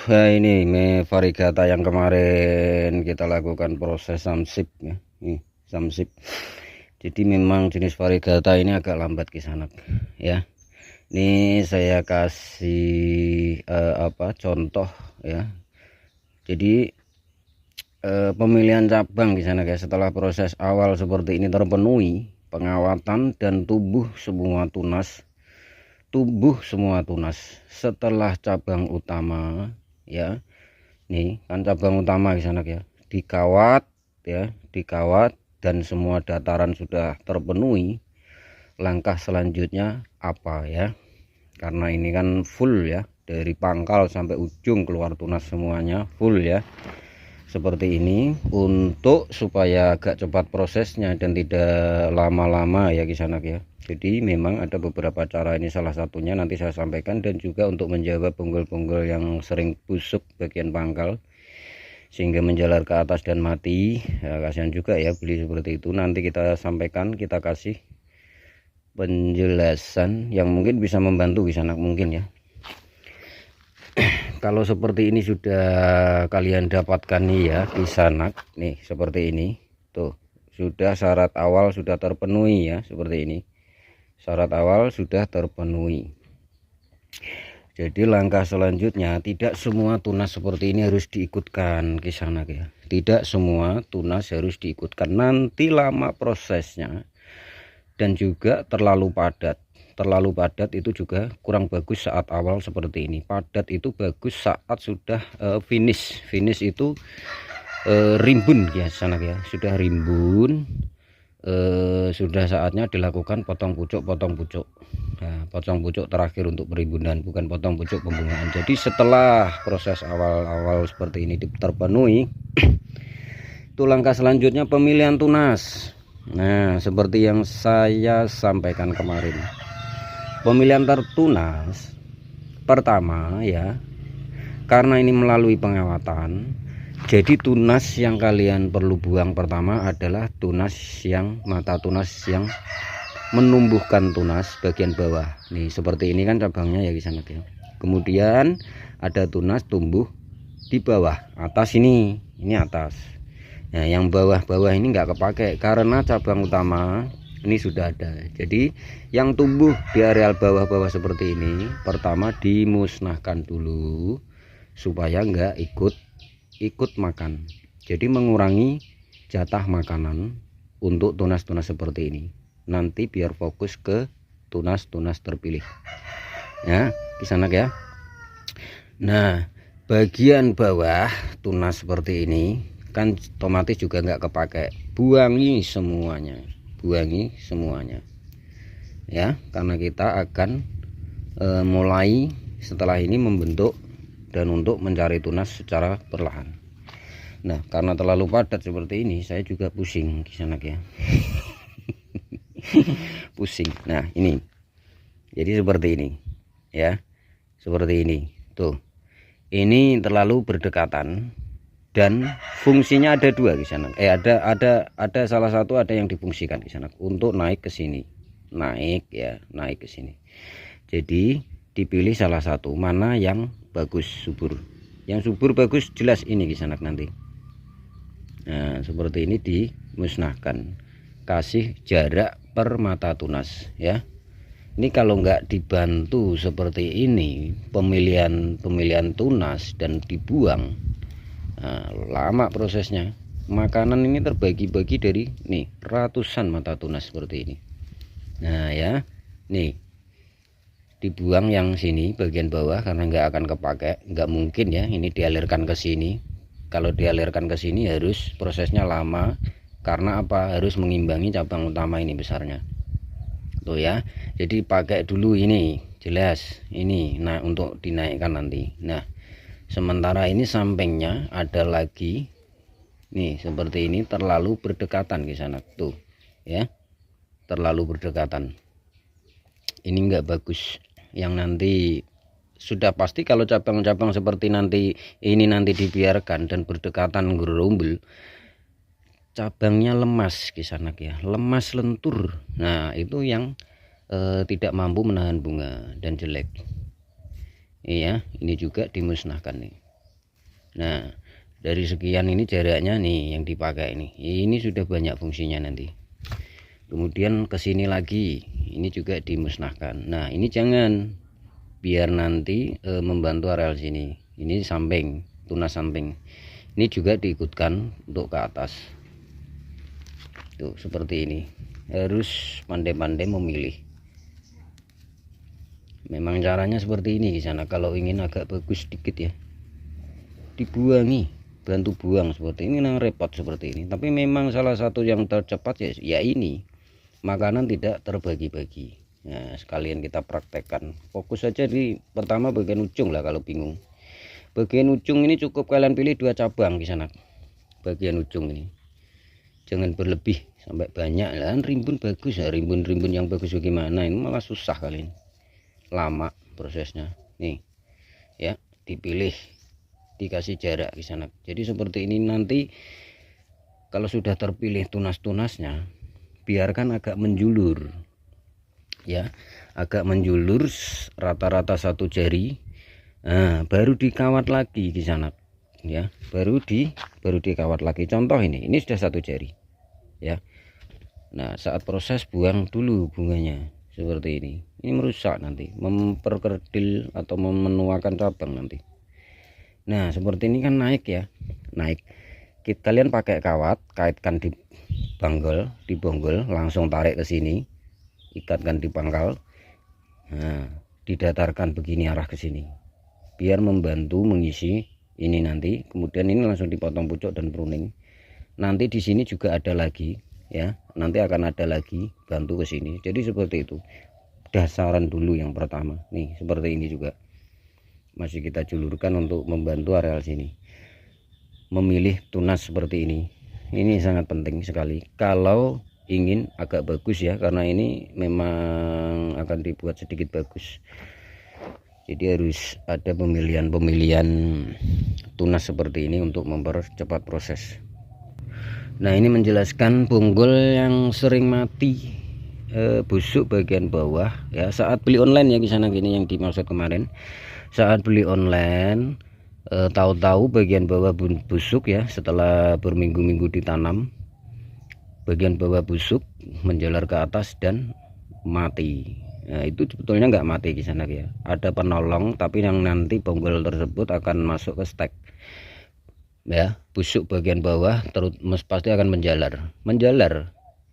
Nah ini varigata yang kemarin kita lakukan proses samsip ya. Nih, samsip. Jadi memang jenis varigata ini agak lambat kisanak ya. Ini saya kasih contoh ya. Jadi pemilihan cabang kisanak ya, setelah proses awal seperti ini terpenuhi, pengawatan dan tumbuh semua tunas setelah cabang utama ya. Nih kan cabang utama di sana ya, dikawat dan semua dataran sudah terpenuhi. Langkah selanjutnya apa ya, karena ini kan full ya, dari pangkal sampai ujung keluar tunas semuanya full ya, seperti ini. Untuk supaya agak cepat prosesnya dan tidak lama-lama ya kisanak ya, jadi memang ada beberapa cara, ini salah satunya nanti saya sampaikan. Dan juga untuk menjaga bonggol-bonggol yang sering busuk bagian pangkal sehingga menjalar ke atas dan mati ya, kasihan juga ya beli seperti itu. Nanti kita sampaikan, kita kasih penjelasan yang mungkin bisa membantu kisanak mungkin ya. Kalau seperti ini sudah kalian dapatkan nih ya kisanak, nih seperti ini tuh, sudah syarat awal sudah terpenuhi ya, seperti ini syarat awal sudah terpenuhi. Jadi langkah selanjutnya, tidak semua tunas seperti ini harus diikutkan kisanak ya, tidak semua tunas harus diikutkan, nanti lama prosesnya dan juga terlalu padat itu juga kurang bagus saat awal seperti ini. Padat itu bagus saat sudah finish itu rimbun ya sanak ya, sudah rimbun, sudah saatnya dilakukan potong pucuk. Nah, potong pucuk terakhir untuk perimbunan, bukan potong pucuk pembungaan. Jadi setelah proses awal seperti ini terpenuhi, itu langkah selanjutnya pemilihan tunas. Nah seperti yang saya sampaikan kemarin, pemilihan tunas pertama ya, karena ini melalui pengawatan, jadi tunas yang kalian perlu buang pertama adalah mata tunas yang menumbuhkan tunas bagian bawah. Nih seperti ini kan cabangnya ya di sana ya. Kemudian ada tunas tumbuh di bawah atas, ini atas. Nah yang bawah ini nggak kepake karena cabang utama ini sudah ada. Jadi yang tumbuh di areal bawah seperti ini pertama dimusnahkan dulu supaya nggak ikut makan, jadi mengurangi jatah makanan untuk tunas-tunas seperti ini. Nanti biar fokus ke tunas-tunas terpilih ya kisanak ya. Nah bagian bawah tunas seperti ini kan otomatis juga nggak kepake, buangi semuanya ya, karena kita akan mulai setelah ini membentuk dan untuk mencari tunas secara perlahan. Nah karena terlalu padat seperti ini saya juga pusing kisanak ya. Pusing. Nah ini jadi seperti ini ya, seperti ini tuh, ini terlalu berdekatan dan fungsinya ada dua di sana. Ada salah satu ada yang difungsikan di sana untuk naik ke sini, naik ke sini. Jadi dipilih salah satu mana yang bagus subur. Yang subur bagus jelas ini di sana nanti. Nah seperti ini dimusnahkan, kasih jarak per mata tunas ya. Ini kalau nggak dibantu seperti ini pemilihan tunas dan dibuang, nah, lama prosesnya. Makanan ini terbagi-bagi dari nih ratusan mata tunas seperti ini. Nah ya, nih dibuang yang sini bagian bawah karena nggak akan kepake, nggak mungkin ya ini dialirkan ke sini. Kalau dialirkan ke sini harus prosesnya lama, karena apa, harus mengimbangi cabang utama ini besarnya tuh ya. Jadi pakai dulu ini jelas ini, nah untuk dinaikkan nanti. Nah sementara ini sampingnya ada lagi nih seperti ini, terlalu berdekatan ke sana tuh ya, terlalu berdekatan, ini enggak bagus. Yang nanti sudah pasti kalau cabang-cabang seperti ini nanti dibiarkan dan berdekatan gerombol, cabangnya lemas kisanak ya, lemas lentur. Nah itu yang tidak mampu menahan bunga dan jelek. Iya ini juga dimusnahkan nih. Nah, dari sekian ini jaraknya nih yang dipakai ini sudah banyak fungsinya nanti. Kemudian ke sini lagi, ini juga dimusnahkan. Nah, ini jangan, biar nanti membantu areal sini. Ini samping, tunas samping. Ini juga diikutkan untuk ke atas. Tuh, seperti ini. Harus pandai-pandai memilih. Memang caranya seperti ini di sana. Kalau ingin agak bagus sedikit ya, dibuangi, bantu buang seperti ini. Nah, repot seperti ini. Tapi memang salah satu yang tercepat ya ini, makanan tidak terbagi-bagi. Nah, sekalian kita praktekkan. Fokus saja di pertama bagian ujung lah kalau bingung. Bagian ujung ini cukup kalian pilih 2 cabang di sana. Bagian ujung ini jangan berlebih sampai banyak lah. Rimbun bagus ya, rimbun-rimbun yang bagus gimana, ini malah susah kalian, lama prosesnya. Nih ya, dipilih, dikasih jarak di sana. Jadi seperti ini. Nanti kalau sudah terpilih tunas-tunasnya, biarkan agak menjulur ya, agak menjulur rata-rata 1 jari. Nah, baru dikawat lagi di sana ya, baru dikawat lagi. Contoh ini sudah 1 jari ya. Nah, saat proses buang dulu bunganya seperti ini merusak nanti, memperkerdil atau menuakan cabang nanti. Nah, seperti ini kan naik ya, naik. Kalian pakai kawat, kaitkan di bonggol, langsung tarik ke sini, ikatkan di pangkal. Nah, didatarkan begini arah ke sini, biar membantu mengisi ini nanti. Kemudian ini langsung dipotong pucuk dan pruning. Nanti di sini juga ada lagi ya, nanti akan ada lagi, bantu ke sini. Jadi seperti itu dasaran dulu yang pertama. Nih seperti ini juga masih kita julurkan untuk membantu areal sini. Memilih tunas seperti ini sangat penting sekali kalau ingin agak bagus ya, karena ini memang akan dibuat sedikit bagus. Jadi harus ada pemilihan tunas seperti ini untuk mempercepat proses. Nah, ini menjelaskan bonggol yang sering mati, busuk bagian bawah ya, saat beli online ya di sana. Gini yang dimaksud kemarin, saat beli online tahu-tahu bagian bawah busuk ya, setelah berminggu-minggu ditanam bagian bawah busuk, menjalar ke atas dan mati. Nah, itu sebetulnya nggak mati di sana ya, ada penolong, tapi yang nanti bonggol tersebut akan masuk ke stek ya. Busuk bagian bawah terus pasti akan menjalar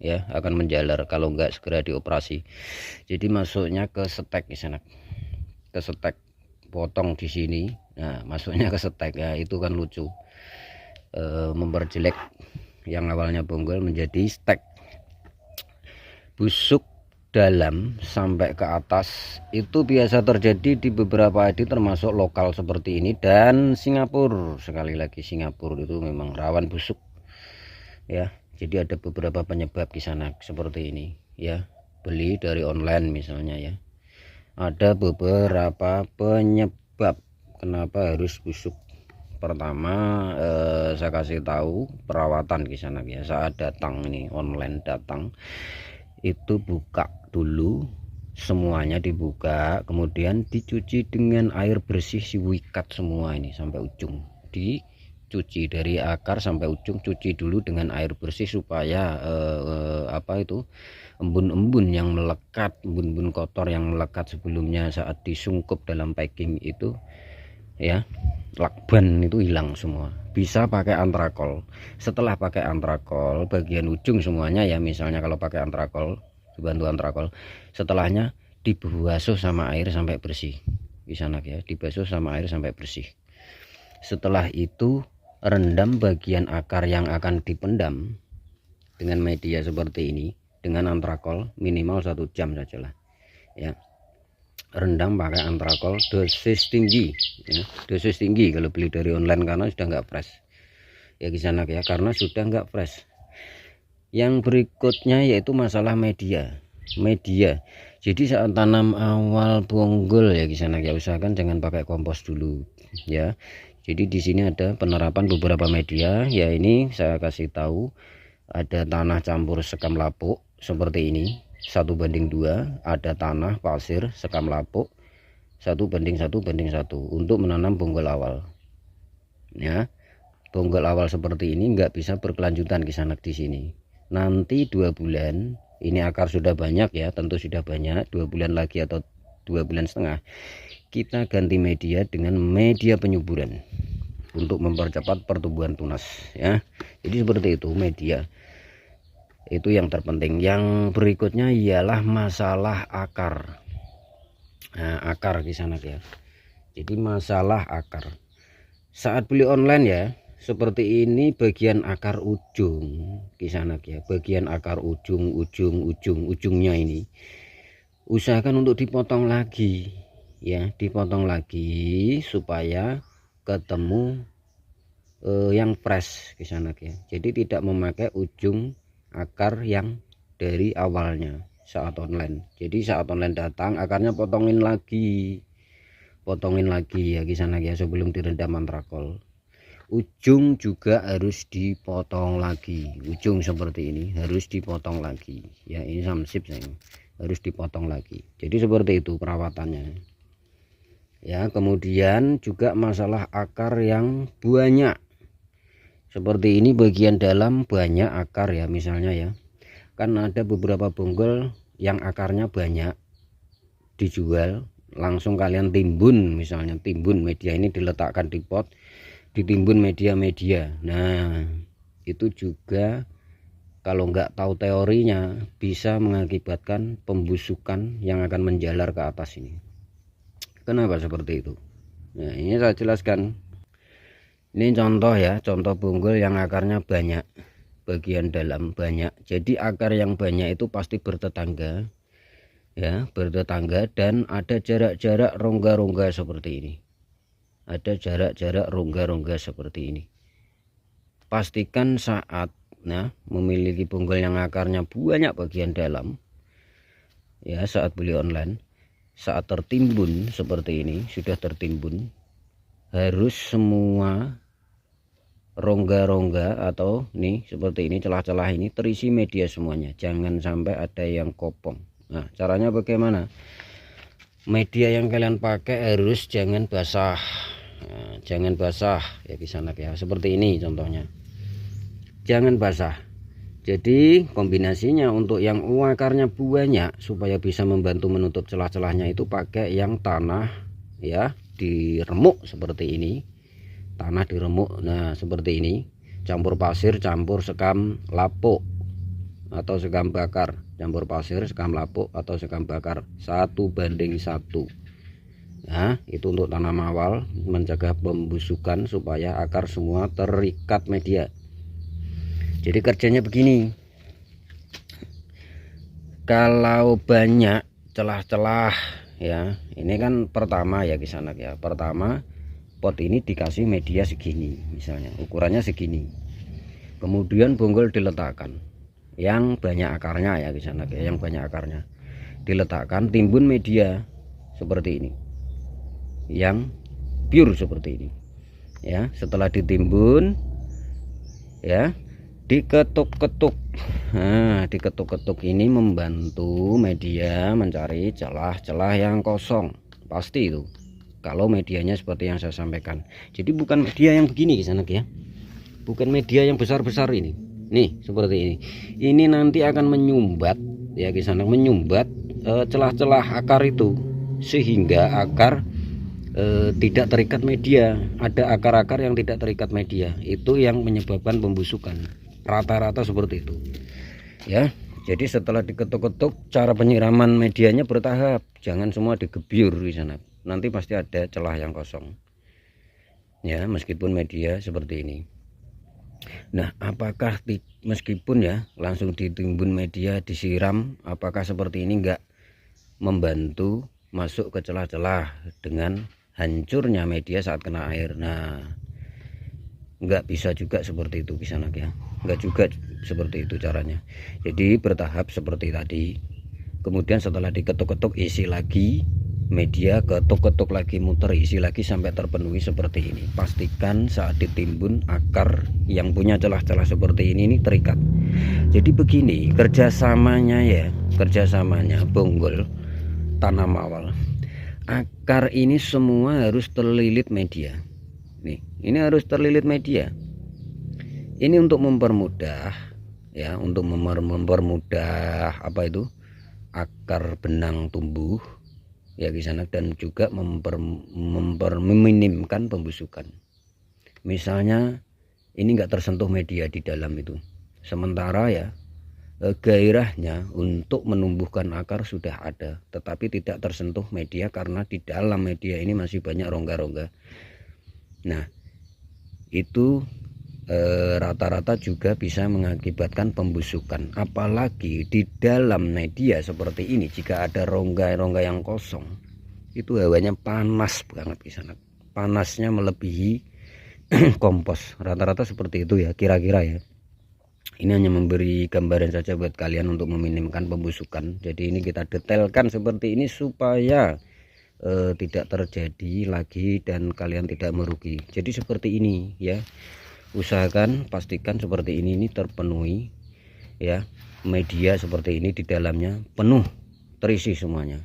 ya, akan menjalar kalau nggak segera dioperasi. Jadi masuknya ke stek di sana, ke stek, potong di sini. Nah, masuknya ke stek ya, itu kan lucu, memperjelek yang awalnya bonggol menjadi stek. Busuk dalam sampai ke atas itu biasa terjadi di beberapa ID, termasuk lokal seperti ini dan Singapura. Sekali lagi, Singapura itu memang rawan busuk ya. Jadi ada beberapa penyebab di sana seperti ini ya. Beli dari online misalnya ya, ada beberapa penyebab kenapa harus busuk. Pertama, saya kasih tahu perawatan di sana ya. Saat datang ini online datang, itu buka dulu, semuanya dibuka, kemudian dicuci dengan air bersih, siwikat semua ini sampai ujung, dicuci dari akar sampai ujung, cuci dulu dengan air bersih supaya embun-embun yang melekat, embun-embun kotor yang melekat sebelumnya saat disungkup dalam packing itu ya, lakban itu hilang semua. Bisa pakai antrakol. Setelah pakai antrakol bagian ujung semuanya ya, misalnya kalau pakai antrakol, dibantu antrakol, setelahnya dibasuh sama air sampai bersih di sana ya, dibasuh sama air sampai bersih. Setelah itu rendam bagian akar yang akan dipendam dengan media seperti ini, dengan antrakol minimal 1 jam sajalah ya. Rendam pakai antrakol dosis tinggi ya, dosis tinggi kalau beli dari online, karena sudah nggak fresh ya di sana ya, karena sudah nggak fresh. Yang berikutnya yaitu masalah media. Jadi saat tanam awal bonggol ya di sana ya, usahakan jangan pakai kompos dulu ya. Jadi di sini ada penerapan beberapa media ya. Ini saya kasih tahu, ada tanah campur sekam lapuk seperti ini 1:2, ada tanah pasir sekam lapuk 1:1:1 untuk menanam bonggol awal ya. Bonggol awal seperti ini nggak bisa berkelanjutan kisanak di sini. Nanti 2 bulan ini akar sudah banyak ya, tentu sudah banyak, 2 bulan lagi atau 2 bulan setengah kita ganti media dengan media penyuburan untuk mempercepat pertumbuhan tunas ya. Jadi seperti itu media. Itu yang terpenting. Yang berikutnya ialah masalah akar. Nah, akar kisanak ya. Jadi masalah akar. Saat beli online ya, seperti ini bagian akar ujung kisanak ya, bagian akar ujungnya ini usahakan untuk dipotong lagi ya, dipotong lagi supaya ketemu yang fresh kisanak ya. Jadi tidak memakai ujung akar yang dari awalnya saat online. Jadi saat online datang akarnya potongin lagi ya kisanak ya, sebelum direndam antrakol. Ujung juga harus dipotong lagi, ujung seperti ini harus dipotong lagi ya. Ini samsip sayang, harus dipotong lagi. Jadi seperti itu perawatannya ya. Kemudian juga masalah akar yang banyak seperti ini, bagian dalam banyak akar ya, misalnya ya, kan ada beberapa bonggol yang akarnya banyak dijual langsung kalian timbun, misalnya timbun media ini diletakkan di pot, ditimbun media-media. Nah itu juga kalau nggak tahu teorinya bisa mengakibatkan pembusukan yang akan menjalar ke atas ini. Kenapa seperti itu? Nah ini saya jelaskan. Ini contoh ya, contoh bonggol yang akarnya banyak, bagian dalam banyak. Jadi akar yang banyak itu pasti bertetangga ya, bertetangga, dan ada jarak-jarak rongga-rongga seperti ini. Ada jarak-jarak rongga-rongga seperti ini. Pastikan saat memiliki bonggol yang akarnya banyak bagian dalam ya, saat beli online, saat tertimbun seperti ini, sudah tertimbun, harus semua rongga-rongga atau nih seperti ini, celah-celah ini terisi media semuanya, jangan sampai ada yang kopong. Nah caranya bagaimana? Media yang kalian pakai harus jangan basah. Nah, jangan basah ya kisanak ya, seperti ini contohnya, jangan basah. Jadi kombinasinya untuk yang akarnya banyak supaya bisa membantu menutup celah-celahnya itu pakai yang tanah ya, diremuk seperti ini, tanah diremuk. Nah seperti ini, campur pasir, campur sekam lapuk atau sekam bakar, campur pasir, sekam lapuk atau sekam bakar 1:1. Nah itu untuk tanam awal, mencegah pembusukan supaya akar semua terikat media. Jadi kerjanya begini, kalau banyak celah-celah ya, ini kan pertama ya kisanak ya, pertama pot ini dikasih media segini, misalnya ukurannya segini, kemudian bonggol diletakkan yang banyak akarnya ya kisanak ya, yang banyak akarnya diletakkan, timbun media seperti ini, yang pure seperti ini ya. Setelah ditimbun ya, diketuk-ketuk. Nah diketuk-ketuk ini membantu media mencari celah-celah yang kosong, pasti itu kalau medianya seperti yang saya sampaikan. Jadi bukan media yang begini kisanak ya, bukan media yang besar-besar ini. Nih seperti ini nanti akan menyumbat ya kisanak, menyumbat celah-celah akar itu sehingga akar tidak terikat media. Ada akar-akar yang tidak terikat media, itu yang menyebabkan pembusukan, rata-rata seperti itu ya. Jadi setelah diketuk-ketuk, cara penyiraman medianya bertahap, jangan semua digebyur di sana, nanti pasti ada celah yang kosong ya, meskipun media seperti ini. Nah apakah meskipun ya langsung ditimbun media disiram, apakah seperti ini enggak membantu masuk ke celah-celah dengan hancurnya media saat kena air? Nah enggak bisa juga seperti itu kisanak ya, enggak juga seperti itu caranya. Jadi bertahap seperti tadi, kemudian setelah diketuk-ketuk isi lagi media, ketuk-ketuk lagi, muter, isi lagi sampai terpenuhi seperti ini. Pastikan saat ditimbun akar yang punya celah-celah seperti ini terikat. Jadi begini kerjasamanya ya, kerjasamanya bonggol tanam awal, akar ini semua harus terlilit media nih, ini harus terlilit media. Ini untuk mempermudah ya, untuk mempermudah apa itu, akar benang tumbuh ya di sana, dan juga meminimkan pembusukan. Misalnya ini enggak tersentuh media di dalam itu, sementara ya gairahnya untuk menumbuhkan akar sudah ada, tetapi tidak tersentuh media karena di dalam media ini masih banyak rongga-rongga. Nah, itu rata-rata juga bisa mengakibatkan pembusukan. Apalagi di dalam media seperti ini, jika ada rongga-rongga yang kosong, itu hawanya panas banget di sana. Panasnya melebihi kompos. Rata-rata seperti itu ya, kira-kira ya. Ini hanya memberi gambaran saja buat kalian untuk meminimkan pembusukan. Jadi ini kita detailkan seperti ini supaya tidak terjadi lagi dan kalian tidak merugi. Jadi seperti ini ya, usahakan pastikan seperti ini terpenuhi ya, media seperti ini di dalamnya penuh, terisi semuanya.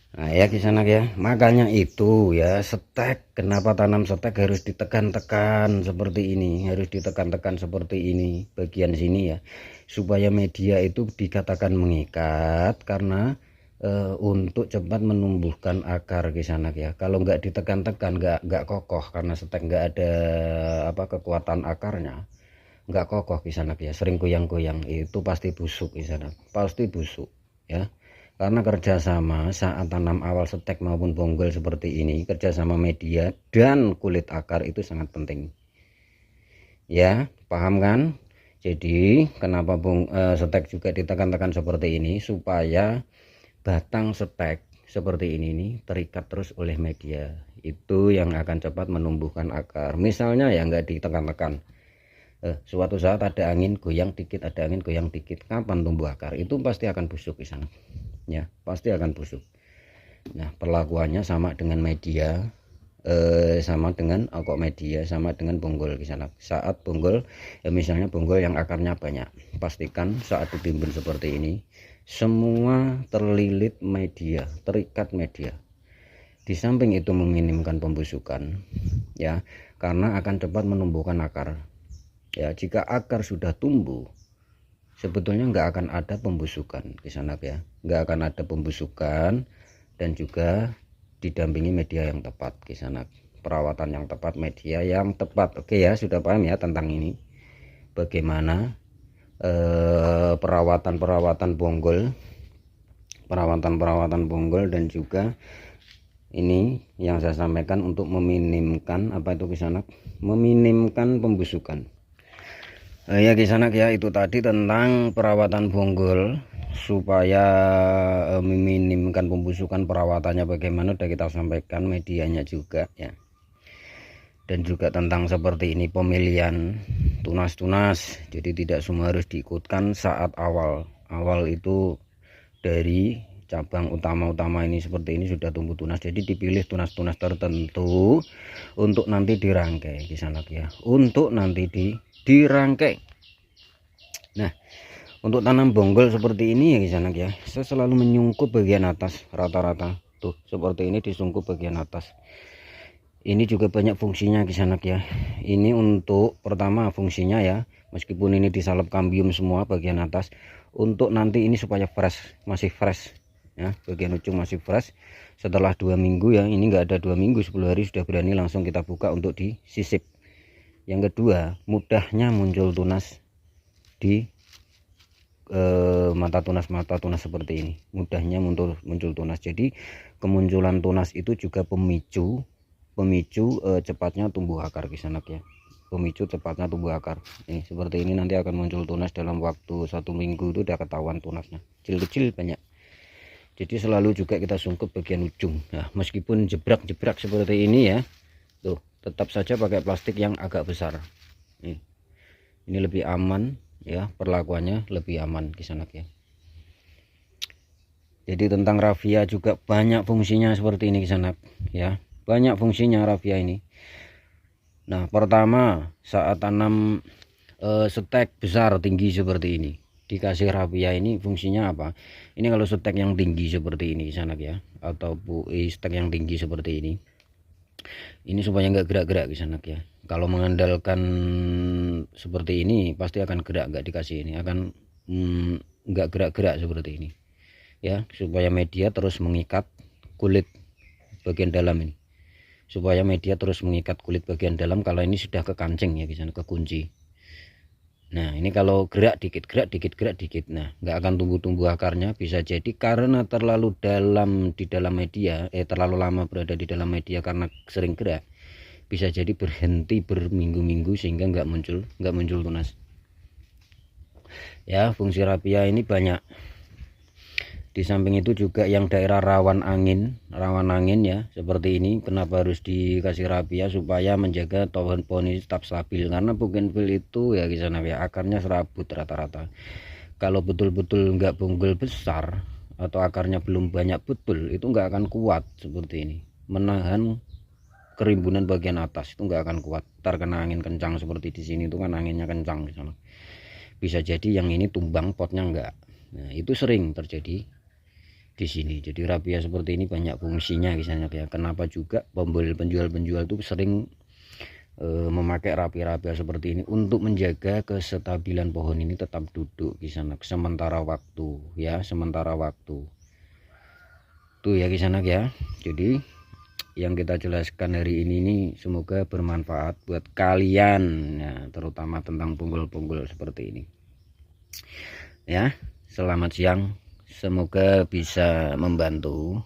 Nah ya kisanak ya, makanya itu ya, stek, kenapa tanam stek harus ditekan-tekan seperti ini, harus ditekan-tekan seperti ini bagian sini ya, supaya media itu dikatakan mengikat karena untuk cepat menumbuhkan akar kisanak ya. Kalau nggak ditekan-tekan nggak kokoh, karena stek nggak ada kekuatan akarnya, nggak kokoh kisanak ya, sering goyang-goyang, itu pasti busuk kisanak, pasti busuk ya. Karena kerjasama saat tanam awal stek maupun bonggol seperti ini, kerjasama media dan kulit akar itu sangat penting ya, paham kan? Jadi kenapa stek juga ditekan-tekan seperti ini, supaya batang stek seperti ini nih terikat terus oleh media, itu yang akan cepat menumbuhkan akar. Misalnya ya nggak ditekan-tekan, suatu saat ada angin goyang dikit, ada angin goyang dikit, kapan tumbuh akar? Itu pasti akan busuk di sana ya, pasti akan busuk. Nah perlakuannya sama dengan media, sama dengan media, sama dengan bonggol di sana. Saat bonggol ya, misalnya bonggol yang akarnya banyak, pastikan saat ditimbun seperti ini semua terlilit media, terikat media. Di samping itu meminimkan pembusukan ya, karena akan cepat menumbuhkan akar ya. Jika akar sudah tumbuh, sebetulnya nggak akan ada pembusukan di sana ya, nggak akan ada pembusukan, dan juga didampingi media yang tepat di sana, perawatan yang tepat, media yang tepat. Oke ya, sudah paham ya tentang ini, bagaimana perawatan bonggol, perawatan bonggol, dan juga ini yang saya sampaikan untuk meminimkan meminimkan pembusukan. Ya kisanak ya, itu tadi tentang perawatan bonggol supaya meminimkan pembusukan. Perawatannya bagaimana udah kita sampaikan, medianya juga ya, dan juga tentang seperti ini pemilihan tunas-tunas. Jadi tidak semua harus diikutkan saat awal itu, dari cabang utama ini seperti ini sudah tumbuh tunas, jadi dipilih tunas-tunas tertentu untuk nanti dirangkai di sana ya, untuk nanti dirangkai. Nah untuk tanam bonggol seperti ini ya di sana ya, saya selalu menyungkup bagian atas, rata-rata tuh seperti ini disungkup bagian atas. Ini juga banyak fungsinya di sana ya. Ini untuk pertama fungsinya ya, meskipun ini disalep kambium semua bagian atas, untuk nanti ini supaya fresh, masih fresh ya, bagian ujung masih fresh. Setelah 2 minggu ya, ini enggak ada 2 minggu, 10 hari sudah berani langsung kita buka untuk disisip. Yang kedua, mudahnya muncul tunas di mata tunas seperti ini, mudahnya muncul tunas. Jadi kemunculan tunas itu juga pemicu cepatnya tumbuh akar di sana ya, pemicu cepatnya tumbuh akar. Nih seperti ini nanti akan muncul tunas dalam waktu 1 minggu, itu udah ketahuan tunasnya, kecil-kecil banyak. Jadi selalu juga kita sungkup bagian ujung. Nah meskipun jebrak-jebrak seperti ini ya, tuh tetap saja pakai plastik yang agak besar. Ini lebih aman ya, perlakuannya lebih aman di sana ya. Jadi tentang raffia juga banyak fungsinya seperti ini di sana ya, banyak fungsinya raffia ini. Nah pertama saat tanam stek besar tinggi seperti ini, dikasih raffia ini fungsinya apa? Ini kalau stek yang tinggi seperti ini di sana ya, atau stek yang tinggi seperti ini, Ini supaya nggak gerak-gerak kisanak ya. Kalau mengandalkan seperti ini pasti akan gerak, nggak dikasih ini akan nggak gerak-gerak seperti ini ya, supaya media terus mengikat kulit bagian dalam ini, supaya media terus mengikat kulit bagian dalam. Kalau ini sudah ke kancing ya kisanak, ke kunci. Nah ini kalau gerak dikit, gerak dikit, gerak dikit, nah nggak akan tumbuh-tumbuh akarnya. Bisa jadi karena terlalu dalam di dalam media, terlalu lama berada di dalam media karena sering gerak, bisa jadi berhenti berminggu-minggu sehingga nggak muncul tunas ya. Fungsi rapia ini banyak. Di samping itu juga yang daerah rawan angin ya seperti ini, kenapa harus dikasih rapia? Supaya menjaga pohon ini tetap stabil, karena bougainville itu ya kisana ya, akarnya serabut rata-rata. Kalau betul-betul nggak bonggol besar atau akarnya belum banyak betul, itu nggak akan kuat seperti ini, menahan kerimbunan bagian atas itu nggak akan kuat. Ntar kena angin kencang seperti di sini itu kan anginnya kencang di sana, bisa jadi yang ini tumbang, potnya enggak. Nah itu sering terjadi di sini. Jadi rapia seperti ini banyak fungsinya misalnya ya. Kenapa juga penjual-penjual itu sering memakai rapia-rapia seperti ini untuk menjaga kestabilan pohon ini tetap duduk di sana sementara waktu ya, sementara waktu tuh ya kisanak ya. Jadi yang kita jelaskan hari ini nih semoga bermanfaat buat kalian ya, terutama tentang punggul-punggul seperti ini ya. Selamat siang, semoga bisa membantu.